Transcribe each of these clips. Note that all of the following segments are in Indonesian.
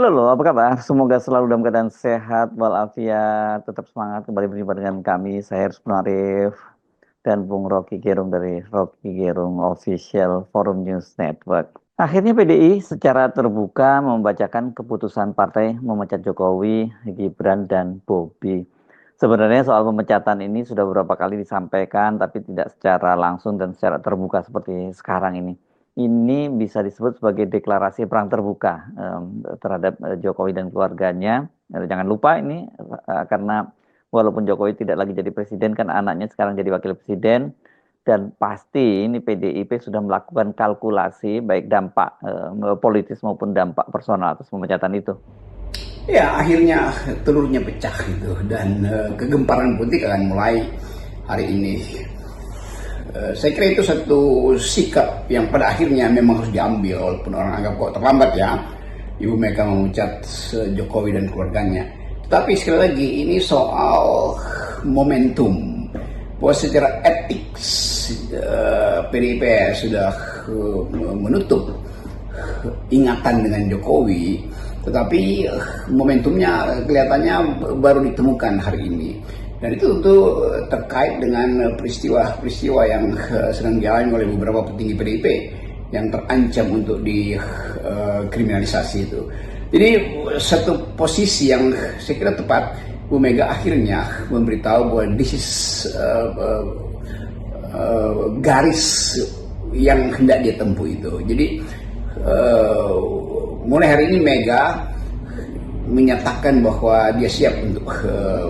Halo loh, apa kabar? Semoga selalu dalam keadaan sehat, walafiat, tetap semangat kembali berjumpa dengan kami, saya Hersman Arif dan Bung Rocky Gerung dari Rocky Gerung Official Forum News Network. Akhirnya PDI secara terbuka membacakan keputusan partai memecat Jokowi, Gibran, dan Bobi. Sebenarnya soal pemecatan ini sudah beberapa kali disampaikan, tapi tidak secara langsung dan secara terbuka seperti sekarang ini. Ini bisa disebut sebagai deklarasi perang terbuka terhadap Jokowi dan keluarganya. Jangan lupa ini karena walaupun Jokowi tidak lagi jadi presiden, kan anaknya sekarang jadi wakil presiden, dan pasti ini PDIP sudah melakukan kalkulasi baik dampak politis maupun dampak personal atas pemecatan itu. Ya, akhirnya telurnya pecah gitu dan kegemparan politik akan mulai hari ini. Saya kira itu satu sikap yang pada akhirnya memang harus diambil, walaupun orang anggap kok terlambat ya Ibu Mega memecat Jokowi dan keluarganya. Tapi sekali lagi ini soal momentum, bahwa secara etik PDIP sudah menutup ingatan dengan Jokowi, tetapi momentumnya kelihatannya baru ditemukan hari ini. Dan itu tentu terkait dengan peristiwa-peristiwa yang sedang dialami oleh beberapa petinggi PDIP yang terancam untuk dikriminalisasi itu. Jadi satu posisi yang saya kira tepat, Bu Mega akhirnya memberitahu bahwa this is garis yang hendak dia tempuh itu. Jadi mulai hari ini Mega menyatakan bahwa dia siap untuk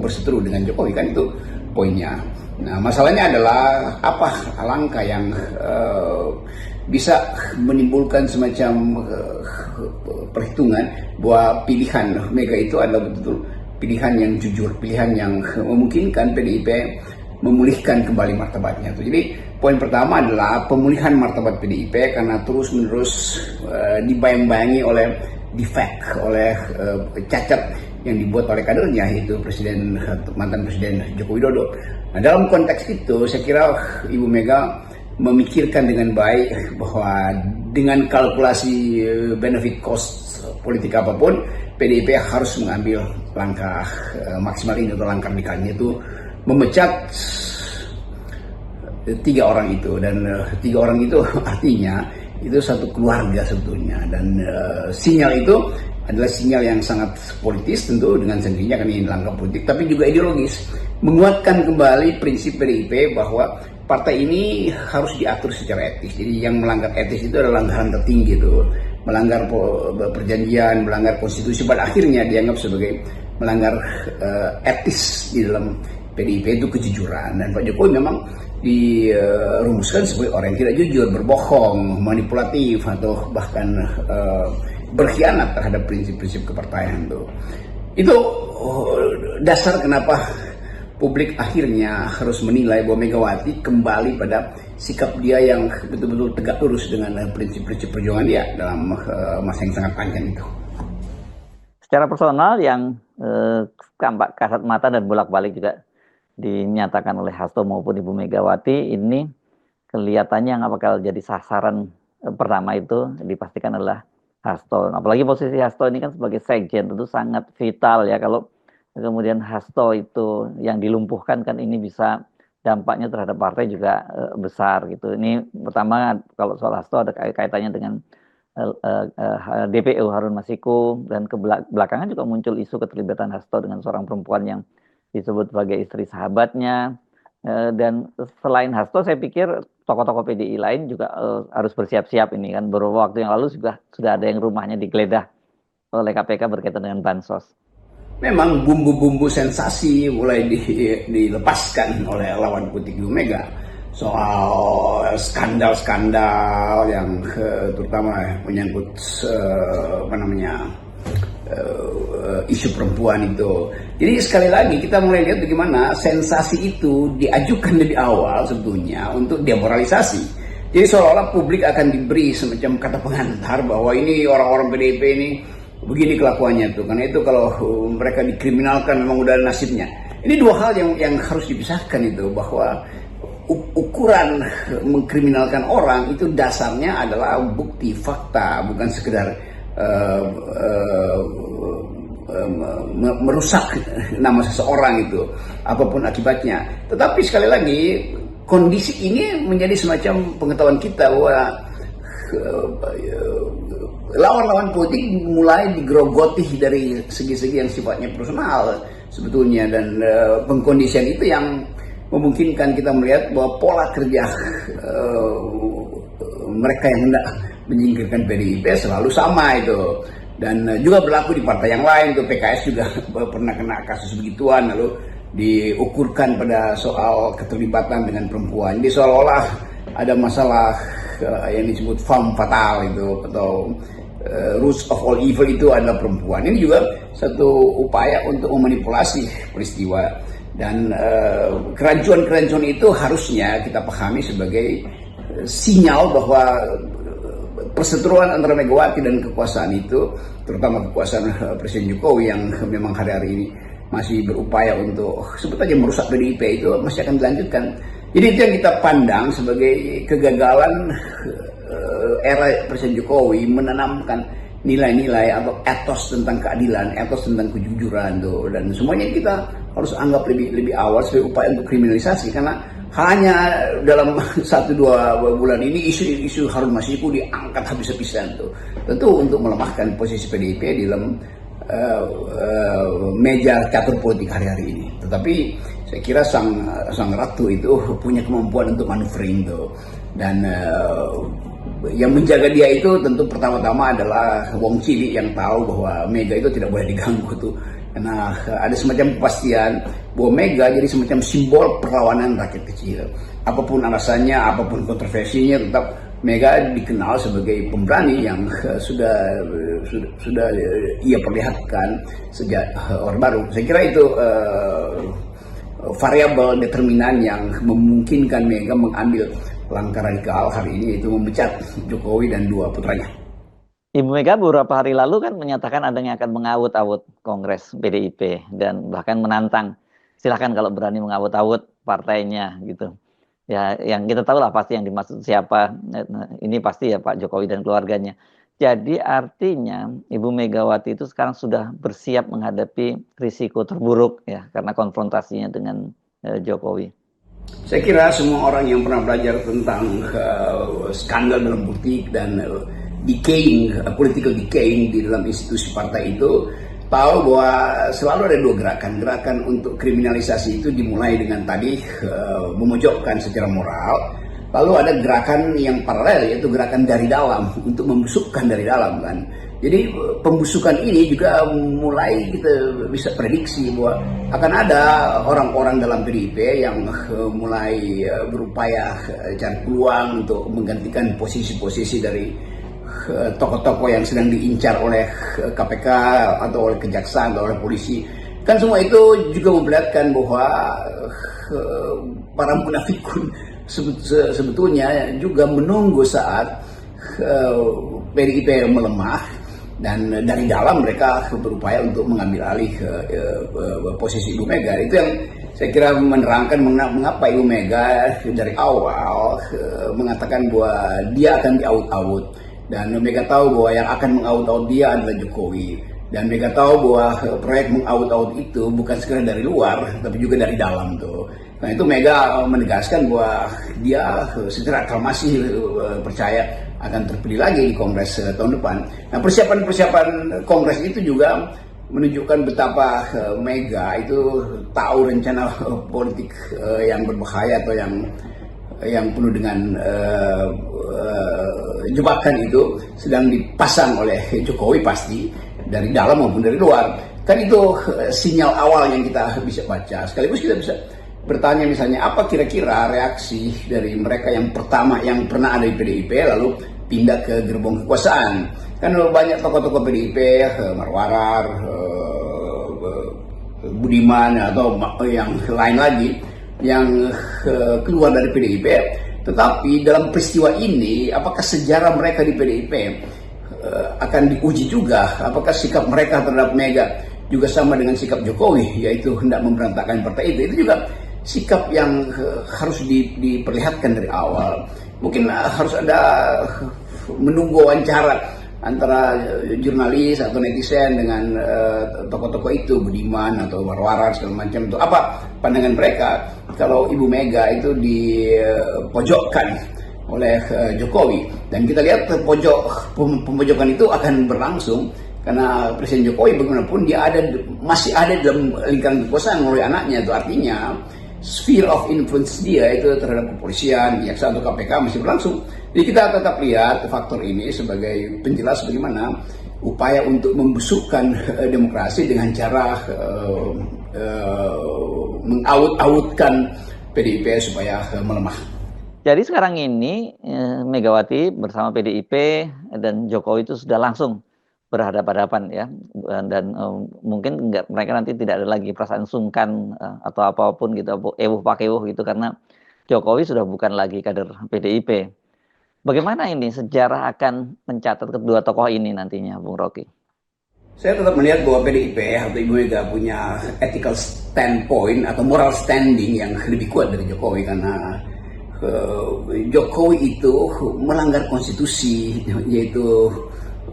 berseteru dengan Jokowi, kan itu poinnya. Nah, masalahnya adalah apa langkah yang bisa menimbulkan semacam perhitungan bahwa pilihan Mega itu adalah betul-betul pilihan yang jujur, pilihan yang memungkinkan PDIP memulihkan kembali martabatnya. Jadi poin pertama adalah pemulihan martabat PDIP karena terus-menerus dibayang-bayangi oleh defect, oleh cacat yang dibuat oleh kadernya, yaitu mantan Presiden Joko Widodo. Nah, dalam konteks itu saya kira Ibu Mega memikirkan dengan baik bahwa dengan kalkulasi benefit cost politik apapun, PDIP harus mengambil langkah maksimal ini atau langkah radikalnya, itu memecat tiga orang itu. Dan tiga orang itu artinya itu satu keluarga sebetulnya, dan sinyal itu adalah sinyal yang sangat politis tentu dengan sendirinya, kan ini langkah politik tapi juga ideologis, menguatkan kembali prinsip PDIP bahwa partai ini harus diatur secara etis. Jadi yang melanggar etis itu adalah pelanggaran tertinggi, itu melanggar perjanjian, melanggar konstitusi, pada akhirnya dianggap sebagai melanggar etis di dalam PDIP itu kejujuran. Dan Pak Jokowi memang dirumuskan sebagai orang yang tidak jujur, berbohong, manipulatif, atau bahkan berkhianat terhadap prinsip-prinsip kepartaian itu. Itu dasar kenapa publik akhirnya harus menilai bahwa Megawati kembali pada sikap dia yang betul-betul tegak lurus dengan prinsip-prinsip perjuangan dia dalam masa yang sangat panjang itu. Secara personal yang tampak kasat mata dan bolak-balik juga dinyatakan oleh Hasto maupun Ibu Megawati, ini kelihatannya yang bakal jadi sasaran pertama itu dipastikan adalah Hasto. Apalagi posisi Hasto ini kan sebagai sekjen tentu sangat vital ya. Kalau kemudian Hasto itu yang dilumpuhkan, kan ini bisa dampaknya terhadap partai juga besar gitu. Ini pertama, kalau soal Hasto ada kaitannya dengan DPO Harun Masiku, dan belakangan juga muncul isu keterlibatan Hasto dengan seorang perempuan yang disebut sebagai istri sahabatnya. Dan selain Hasto, saya pikir tokoh-tokoh PDI lain juga harus bersiap-siap. Ini kan beberapa waktu yang lalu sudah ada yang rumahnya digeledah oleh KPK berkaitan dengan bansos. Memang bumbu-bumbu sensasi mulai dilepaskan oleh lawan politik Ibu Mega soal skandal-skandal yang terutama menyangkut isu perempuan itu. Jadi sekali lagi kita mulai lihat bagaimana sensasi itu diajukan lebih awal sebetulnya untuk demoralisasi. Jadi seolah-olah publik akan diberi semacam kata pengantar bahwa ini orang-orang PDIP ini begini kelakuannya tuh. Karena itu kalau mereka dikriminalkan memang udah nasibnya. Ini dua hal yang harus dipisahkan itu, bahwa ukuran mengkriminalkan orang itu dasarnya adalah bukti, fakta, bukan sekedar merusak nama seseorang itu, apapun akibatnya. Tetapi sekali lagi, kondisi ini menjadi semacam pengetahuan kita bahwa lawan-lawan politik mulai digerogoti dari segi-segi yang sifatnya personal sebetulnya, dan pengkondisian itu yang memungkinkan kita melihat bahwa pola kerja mereka yang hendak menyingkirkan PDIP selalu sama itu, dan juga berlaku di partai yang lain tuh. PKS juga pernah kena kasus begituan, lalu diukurkan pada soal keterlibatan dengan perempuan. Jadi seolah-olah ada masalah yang disebut femme fatale itu, atau roots of all evil itu adalah perempuan. Ini juga satu upaya untuk memanipulasi peristiwa, dan kerancuan-kerancuan itu harusnya kita pahami sebagai sinyal bahwa perseteruan antara Megawati dan kekuasaan itu, terutama kekuasaan Presiden Jokowi yang memang hari-hari ini masih berupaya untuk sebut aja merusak PDIP, itu masih akan dilanjutkan. Jadi itu yang kita pandang sebagai kegagalan era Presiden Jokowi menanamkan nilai-nilai atau etos tentang keadilan, etos tentang kejujuran tuh, dan semuanya kita harus anggap lebih awal sebagai upaya untuk kriminalisasi, karena hanya dalam 1-2 bulan ini isu-isu Harun Masiku diangkat habis-habisan tuh, tentu untuk melemahkan posisi PDIP di dalam meja catur politik hari-hari ini. Tetapi saya kira sang ratu itu punya kemampuan untuk maneuvering tuh, dan yang menjaga dia itu tentu pertama-tama adalah Wong Cili yang tahu bahwa Mega itu tidak boleh diganggu tuh, karena ada semacam kepastian bahwa Mega jadi semacam simbol perlawanan rakyat kecil. Apapun alasannya, apapun kontroversinya, tetap Mega dikenal sebagai pemberani yang sudah ia perlihatkan sejak Orde Baru. Saya kira itu variabel determinan yang memungkinkan Mega mengambil langkah radikal hari ini, yaitu memecat Jokowi dan 2 putranya. Ibu Mega beberapa hari lalu kan menyatakan adanya akan mengawut-awut Kongres PDIP, dan bahkan menantang, silahkan kalau berani mengawut-awut partainya gitu. Ya, yang kita tahu lah pasti yang dimaksud siapa. Ini pasti ya Pak Jokowi dan keluarganya. Jadi artinya Ibu Megawati itu sekarang sudah bersiap menghadapi risiko terburuk ya, karena konfrontasinya dengan Jokowi. Saya kira semua orang yang pernah belajar tentang skandal dalam politik dan decaying, political decaying di dalam institusi partai itu tahu bahwa selalu ada 2 gerakan. Gerakan untuk kriminalisasi itu dimulai dengan tadi memojokkan secara moral. Lalu ada gerakan yang paralel, yaitu gerakan dari dalam, untuk membusukkan dari dalam kan. Jadi pembusukan ini juga mulai kita bisa prediksi bahwa akan ada orang-orang dalam PDIP yang mulai berupaya cari peluang untuk menggantikan posisi-posisi dari tokoh-tokoh yang sedang diincar oleh KPK atau oleh kejaksaan atau oleh polisi. Kan semua itu juga memperlihatkan bahwa para munafikun sebetulnya juga menunggu saat PDIP melemah, dan dari dalam mereka berupaya untuk mengambil alih posisi Ibu Mega. Itu yang saya kira menerangkan mengapa Ibu Mega dari awal mengatakan bahwa dia akan diaut-aut, dan Mega tahu bahwa yang akan mengaut-aut dia adalah Jokowi, dan Mega tahu bahwa proyek mengaut-aut itu bukan sekedar dari luar tapi juga dari dalam tuh. Nah itu Mega menegaskan bahwa dia secara aklamasi percaya akan terpilih lagi di Kongres tahun depan. Nah persiapan Kongres itu juga menunjukkan betapa Mega itu tahu rencana politik yang berbahaya atau yang penuh dengan jebakan itu sedang dipasang oleh Jokowi, pasti dari dalam maupun dari luar. Kan itu sinyal awal yang kita bisa baca. Sekaligus kita bisa bertanya misalnya, apa kira-kira reaksi dari mereka yang pertama yang pernah ada di PDIP lalu pindah ke gerbong kekuasaan. Kan banyak tokoh-tokoh PDIP, Marwarar, Budiman atau yang lain lagi yang keluar dari PDIP. Tetapi dalam peristiwa ini, apakah sejarah mereka di PDIP akan diuji juga? Apakah sikap mereka terhadap Mega juga sama dengan sikap Jokowi, yaitu hendak memberantakkan partai itu? Itu juga sikap yang harus diperlihatkan dari awal. Mungkin harus ada menunggu wawancara antara jurnalis atau netizen dengan tokoh-tokoh itu, Budiman atau Warwaran segala macam itu. Apa pandangan mereka kalau Ibu Mega itu dipojokkan oleh Jokowi? Dan kita lihat pempojokan itu akan berlangsung karena Presiden Jokowi bagaimanapun dia masih ada dalam lingkaran kekuasaan melalui anaknya. Itu artinya sphere of influence dia itu terhadap kepolisian, jaksa atau KPK masih berlangsung. Jadi kita tetap lihat faktor ini sebagai penjelas bagaimana upaya untuk membusukkan demokrasi dengan cara mengaut-autkan PDIP supaya melemah. Jadi sekarang ini Megawati bersama PDIP dan Jokowi itu sudah langsung berhadapan-hadapan ya, dan mungkin mereka nanti tidak ada lagi perasaan sungkan atau apapun gitu, ewuh pakewuh gitu, karena Jokowi sudah bukan lagi kader PDIP. Bagaimana ini sejarah akan mencatat kedua tokoh ini nantinya, Bung Rocky? Saya tetap melihat bahwa PDIP atau Ibu Mega punya ethical standpoint atau moral standing yang lebih kuat dari Jokowi, karena Jokowi itu melanggar konstitusi, yaitu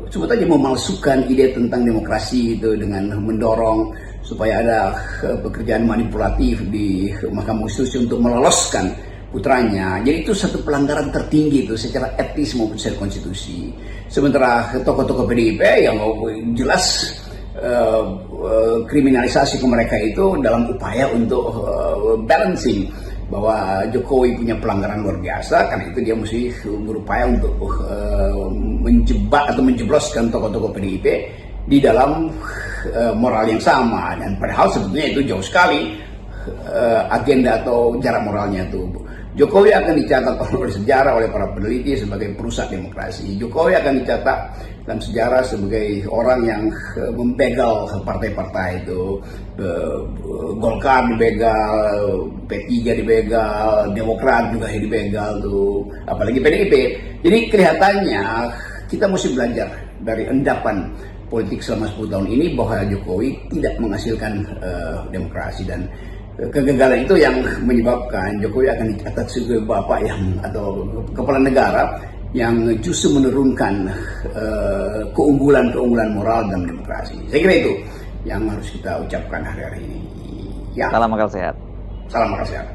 sebut aja memalsukan ide tentang demokrasi itu dengan mendorong supaya ada pekerjaan manipulatif di Mahkamah Konstitusi untuk meloloskan putranya. Jadi itu satu pelanggaran tertinggi itu secara etis maupun secara konstitusi. Sementara tokoh-tokoh PDIP yang jelas kriminalisasi ke mereka itu dalam upaya untuk balancing bahwa Jokowi punya pelanggaran luar biasa, karena itu dia mesti berupaya untuk menjebak atau menjebloskan tokoh-tokoh PDIP di dalam moral yang sama. Dan padahal sebetulnya itu jauh sekali agenda atau jarak moralnya itu. Jokowi akan dicatat oleh sejarah, oleh para peneliti sebagai perusak demokrasi. Jokowi akan dicatat dalam sejarah sebagai orang yang membegal partai-partai itu. Golkar dibegal, P3 dibegal, Demokrat juga dibegal tuh, apalagi PDIP. Jadi kelihatannya kita mesti belajar dari endapan politik selama 10 tahun ini bahwa Jokowi tidak menghasilkan demokrasi, dan kegagalan itu yang menyebabkan Jokowi akan dicatat sebagai bapak atau kepala negara yang justru menurunkan keunggulan moral dalam demokrasi. Saya kira itu yang harus kita ucapkan hari-hari ini. Ya. Salam akal sehat. Salam akal sehat.